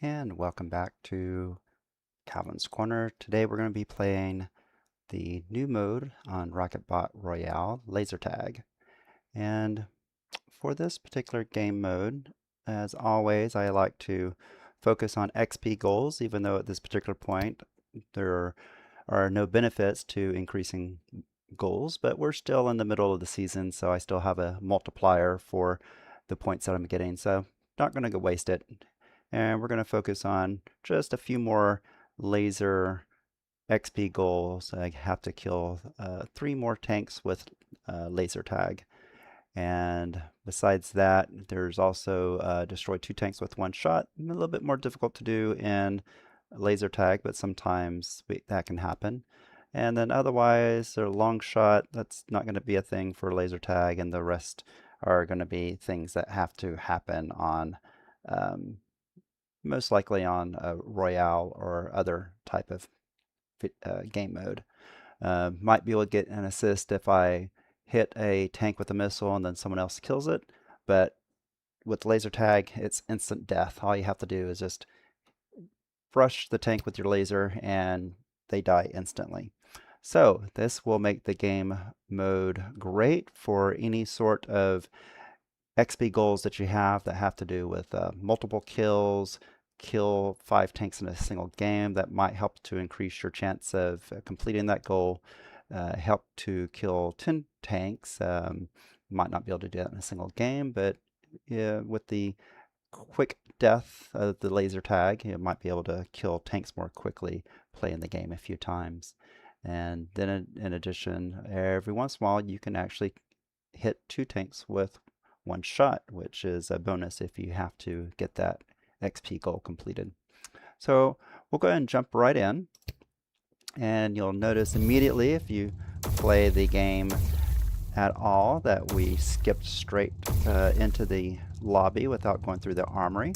And welcome back to Calvin's Corner. Today we're going to be playing the new mode on Rocket Bot Royale, Laser Tag. And for this particular game mode, as always, I like to focus on XP goals, even though at this particular point there are no benefits to increasing goals, but we're still in the middle of the season, so I still have a multiplier for the points that I'm getting, so not going to waste it. And we're going to focus on just a few more laser XP goals. I have to kill 3 more tanks with laser tag. And besides that, there's also destroy 2 tanks with 1 shot. A little bit more difficult to do in laser tag, but sometimes that can happen. And then otherwise, a long shot, that's not going to be a thing for laser tag, and the rest are going to be things that have to happen on most likely on a Royale or other type of game mode. Might be able to get an assist if I hit a tank with a missile and then someone else kills it, but with laser tag, it's instant death. All you have to do is just brush the tank with your laser and they die instantly. So this will make the game mode great for any sort of XP goals that you have that have to do with multiple kills, kill 5 tanks in a single game. That might help to increase your chance of completing that goal. Help to kill 10 tanks. Might not be able to do that in a single game, but with the quick death of the laser tag, you might be able to kill tanks more quickly, playing the game a few times. And then in addition, every once in a while you can actually hit 2 tanks with 1 shot, which is a bonus if you have to get that XP goal completed. So we'll go ahead and jump right in, and you'll notice immediately if you play the game at all that we skipped straight into the lobby without going through the armory.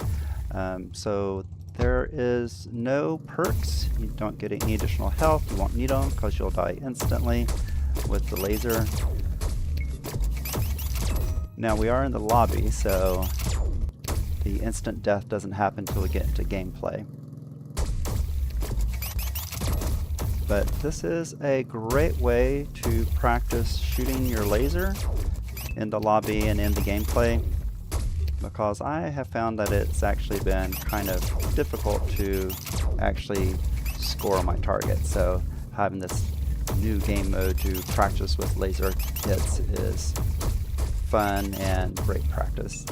So there is no perks. You don't get any additional health. You won't need them because you'll die instantly with the laser. Now we are in the lobby, so the instant death doesn't happen until we get into gameplay. But this is a great way to practice shooting your laser in the lobby and in the gameplay, because I have found that it's actually been kind of difficult to actually score my target. So having this new game mode to practice with laser hits is fun and great practice.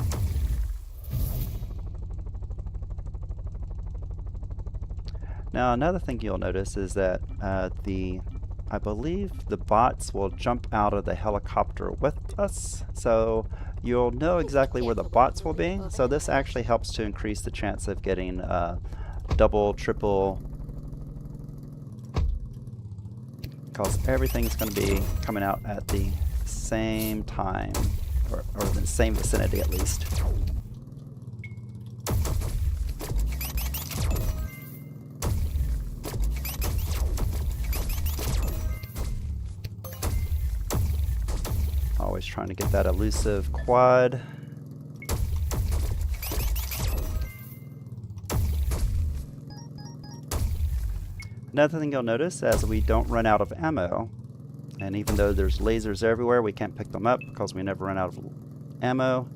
Now another thing you'll notice is that I believe the bots will jump out of the helicopter with us, so you'll know exactly where the bots will be. So this actually helps to increase the chance of getting double, triple, because everything's going to be coming out at the same time, or the same vicinity at least. Always trying to get that elusive quad. Another thing you'll notice as we don't run out of ammo, and even though there's lasers everywhere, we can't pick them up because we never run out of ammo.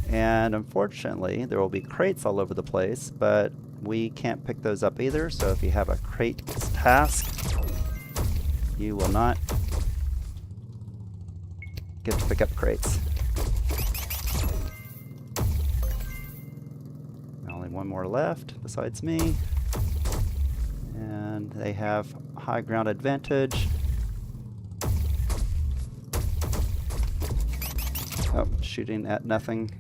And unfortunately, there will be crates all over the place, but we can't pick those up either. So if you have a crate task, you will not get to pick up crates. Only 1 more left besides me. And they have high ground advantage. Oh, shooting at nothing.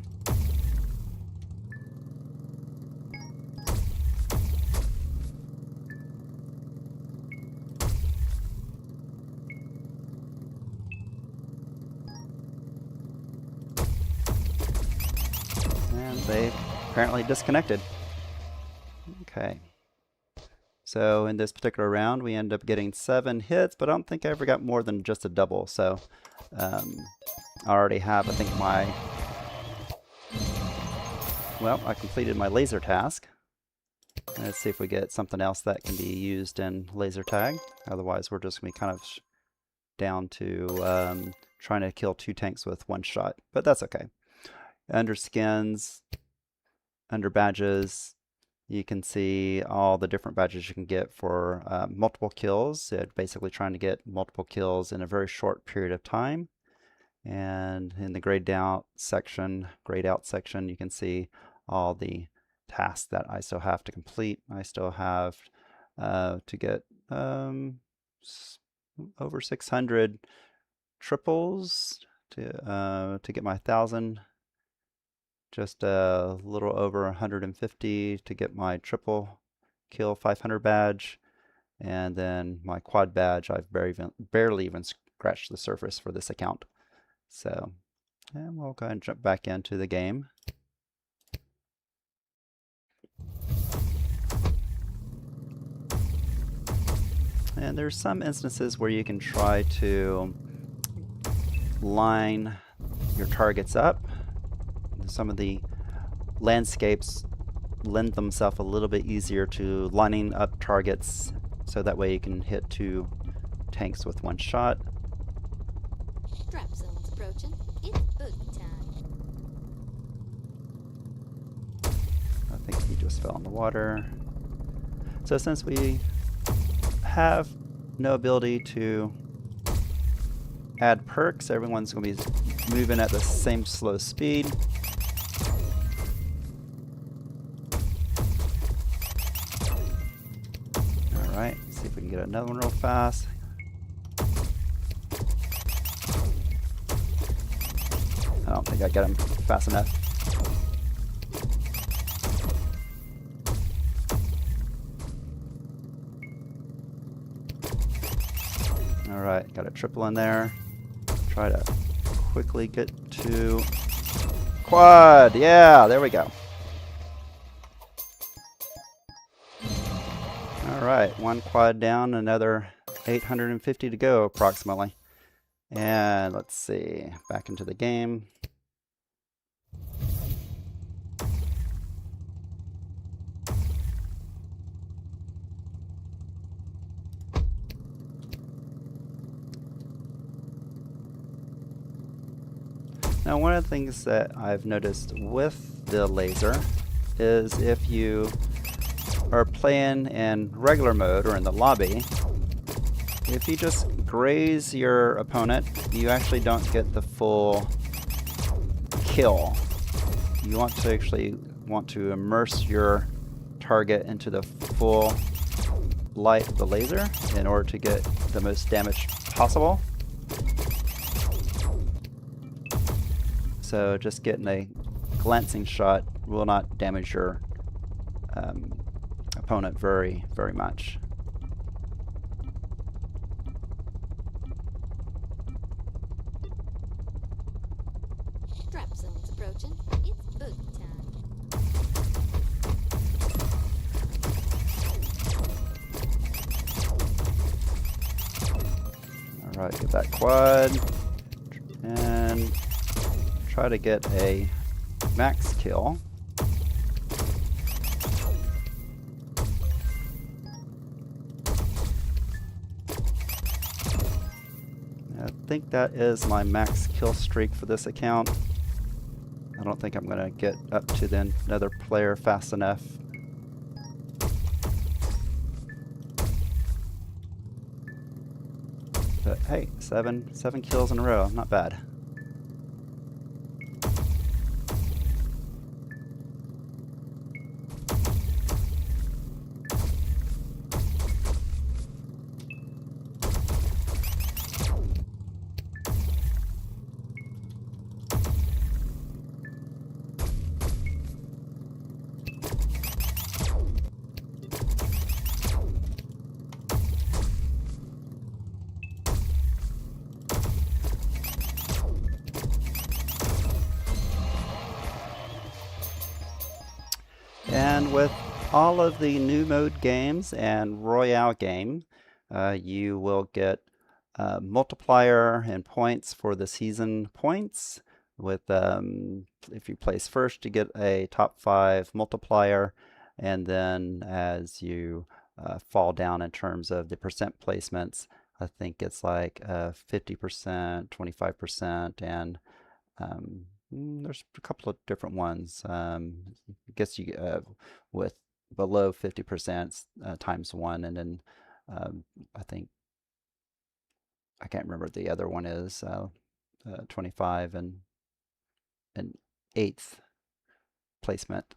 And they apparently disconnected. Okay. So in this particular round, we end up getting 7 hits, but I don't think I ever got more than just a double. So I already have, I think, my Well, I completed my laser task. Let's see if we get something else that can be used in laser tag. Otherwise, we're just going to be kind of down to trying to kill 2 tanks with 1 shot, but that's okay. Under skins, under badges, you can see all the different badges you can get for multiple kills. Basically trying to get multiple kills in a very short period of time. And in the grayed out section, you can see all the tasks that I still have to complete. I still have to get over 600 triples to get my 1,000. Just a little over 150 to get my triple kill 500 badge. And then my quad badge, I've barely even scratched the surface for this account. So, and we'll go ahead and jump back into the game. And there's some instances where you can try to line your targets up. Some of the landscapes lend themselves a little bit easier to lining up targets, so that way you can hit 2 tanks with 1 shot. Drop zone's approaching. It's boogie time. I think he just fell in the water. So since we have no ability to add perks, everyone's going to be moving at the same slow speed. Alright, see if we can get another one real fast. I don't think I got him fast enough. Alright, got a triple in there. Try to quickly get to quad. Yeah, there we go. Alright, 1 quad down, another 850 to go approximately. And let's see, back into the game. Now, one of the things that I've noticed with the laser is if you are playing in regular mode or in the lobby, if you just graze your opponent, you actually don't get the full kill. You want to immerse your target into the full light of the laser in order to get the most damage possible. So just getting a glancing shot will not damage your opponent very much. Drop zone's approaching. It's boogie time. Alright, get that quad. And try to get a max kill. I think that is my max kill streak for this account. I don't think I'm going to get up to another player fast enough. But hey, seven kills in a row, not bad. And with all of the new mode games and Royale game, you will get multiplier and points for the season points. with if you place first, you get a top 5 multiplier, and then as you fall down in terms of the percent placements, I think it's like 50%, 25%, and there's a couple of different ones. I guess you with below 50% times 1, and then I think I can't remember what the other one is. 25 and an eighth placement,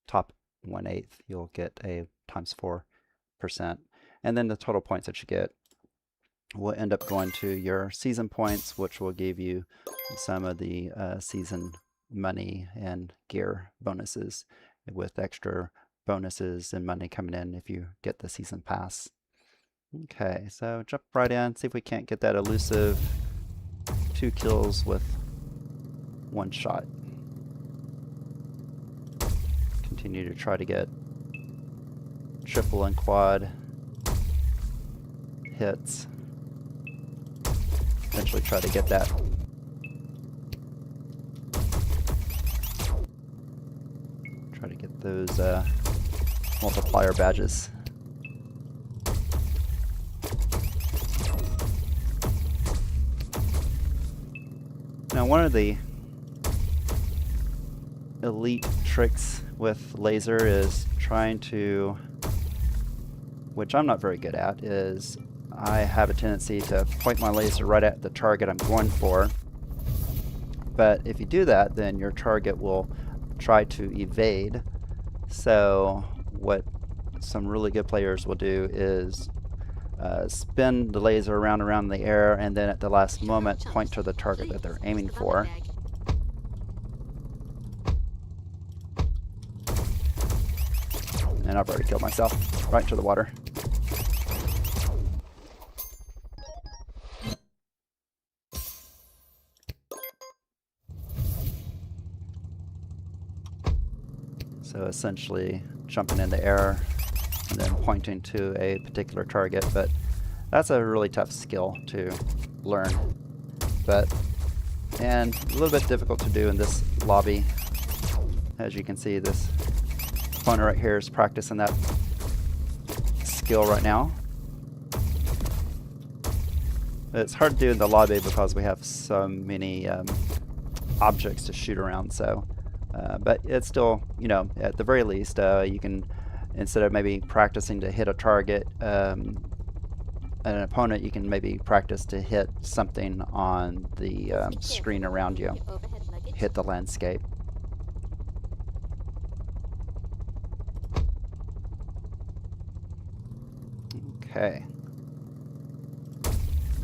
top 1/8, you'll get a times 4%, and then the total points that you get will end up going to your season points, which will give you some of the season money and gear bonuses, with extra bonuses and money coming in if you get the season pass. Okay, so jump right in, see if we can't get that elusive 2 kills with 1 shot. Continue to try to get triple and quad hits. Eventually try to get that those multiplier badges. Now, one of the elite tricks with laser is trying to, which I'm not very good at, is I have a tendency to point my laser right at the target I'm going for. But if you do that, then your target will try to evade. So what some really good players will do is spin the laser around in the air, and then at the last moment point to the target that they're aiming for. And I've already killed myself right into the water. So essentially jumping in the air and then pointing to a particular target, but that's a really tough skill to learn, and a little bit difficult to do in this lobby. As you can see, this opponent right here is practicing that skill right now. It's hard to do in the lobby because we have so many objects to shoot around, so but it's still, you know, at the very least, you can, instead of maybe practicing to hit a target, an opponent, you can maybe practice to hit something on the screen around you, hit the landscape. Okay.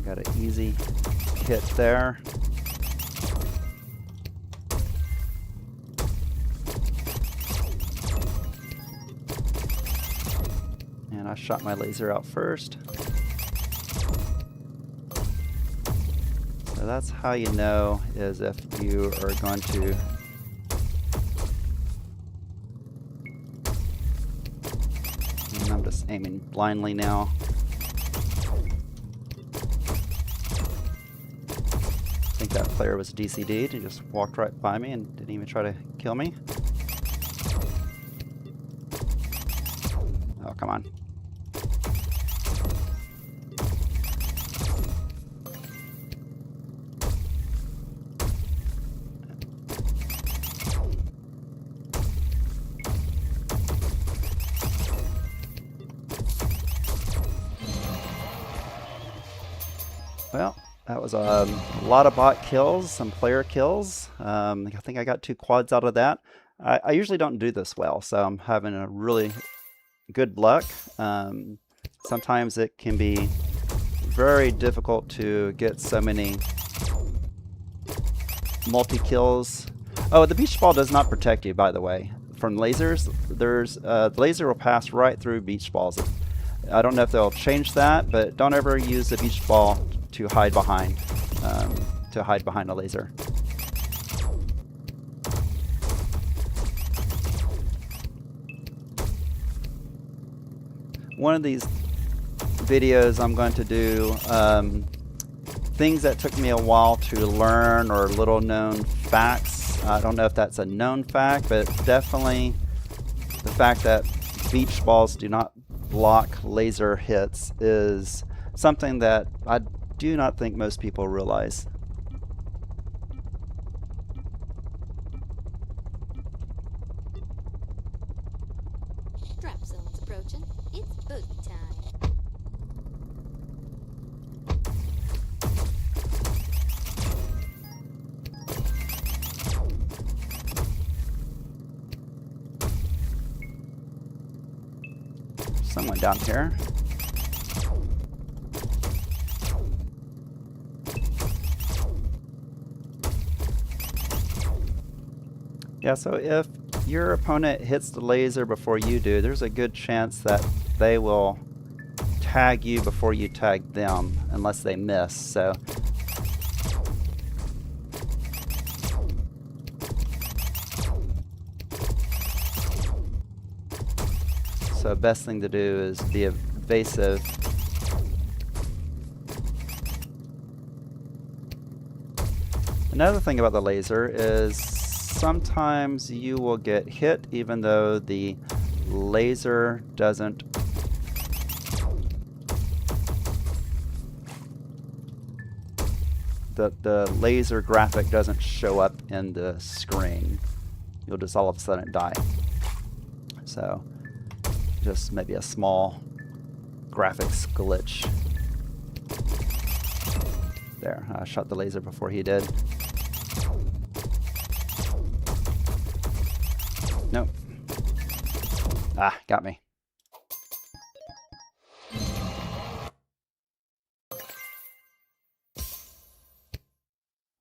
Got an easy hit there. And I shot my laser out first. So that's how you know, is if you are going to and I'm just aiming blindly now. I think that player was DCD'd. He just walked right by me and didn't even try to kill me. Oh, come on. Well, that was a lot of bot kills, some player kills. I think I got 2 quads out of that. I usually don't do this well, so I'm having a really good luck. Sometimes it can be very difficult to get so many multi-kills. Oh, the beach ball does not protect you, by the way. From lasers, the laser will pass right through beach balls. I don't know if they'll change that, but don't ever use the beach ball to hide behind a laser. One of these videos I'm going to do things that took me a while to learn or little known facts. I don't know if that's a known fact, but definitely the fact that beach balls do not block laser hits is something that I do not think most people realize. Drop zone's approaching. It's boogie time. Someone down here. Yeah, so if your opponent hits the laser before you do, there's a good chance that they will tag you before you tag them, unless they miss. So best thing to do is be evasive. Another thing about the laser is sometimes you will get hit even though the laser doesn't the laser graphic doesn't show up in the screen. You'll just all of a sudden die. So just maybe a small graphics glitch. There, I shot the laser before he did. Nope. Ah, got me.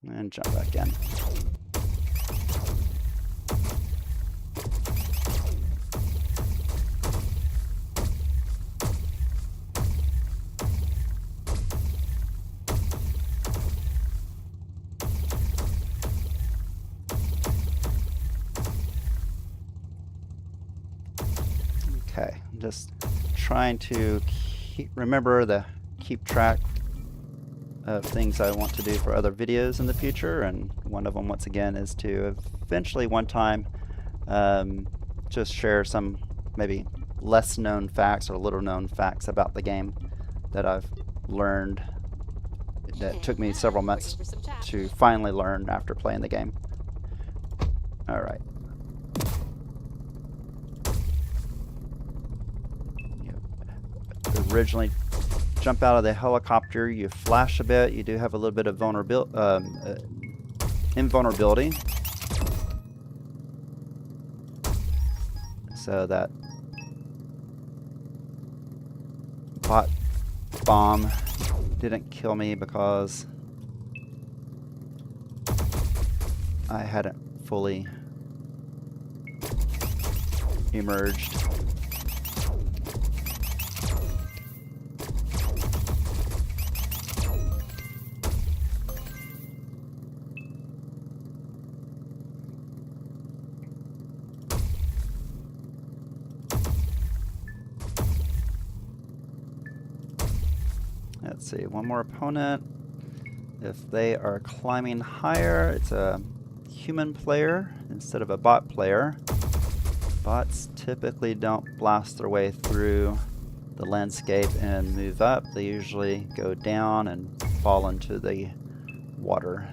And jump back in. Okay, I'm just trying to keep track of things I want to do for other videos in the future, and one of them once again is to eventually one time just share some maybe less known facts or little known facts about the game that I've learned that took me several months to finally learn after playing the game. Alright. Originally jump out of the helicopter, you flash a bit, you do have a little bit of invulnerability. So that bot bomb didn't kill me because I hadn't fully emerged. Let's see, one more opponent. If they are climbing higher, it's a human player instead of a bot player. Bots typically don't blast their way through the landscape and move up. They usually go down and fall into the water.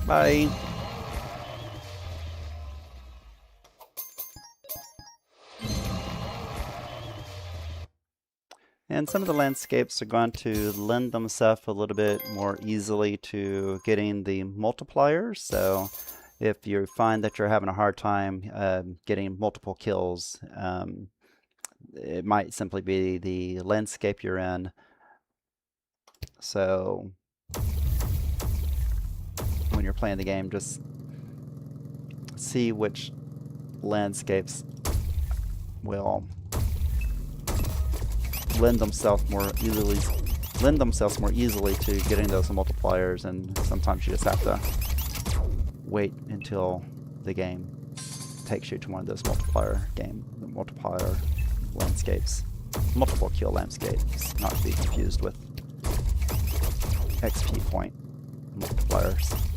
Bye. And some of the landscapes are going to lend themselves a little bit more easily to getting the multipliers. So if you find that you're having a hard time getting multiple kills, it might simply be the landscape you're in. So when you're playing the game, just see which landscapes will lend themselves more easily to getting those multipliers, and sometimes you just have to wait until the game takes you to one of those multiplier landscapes. Multiple kill landscapes, not to be confused with XP point multipliers.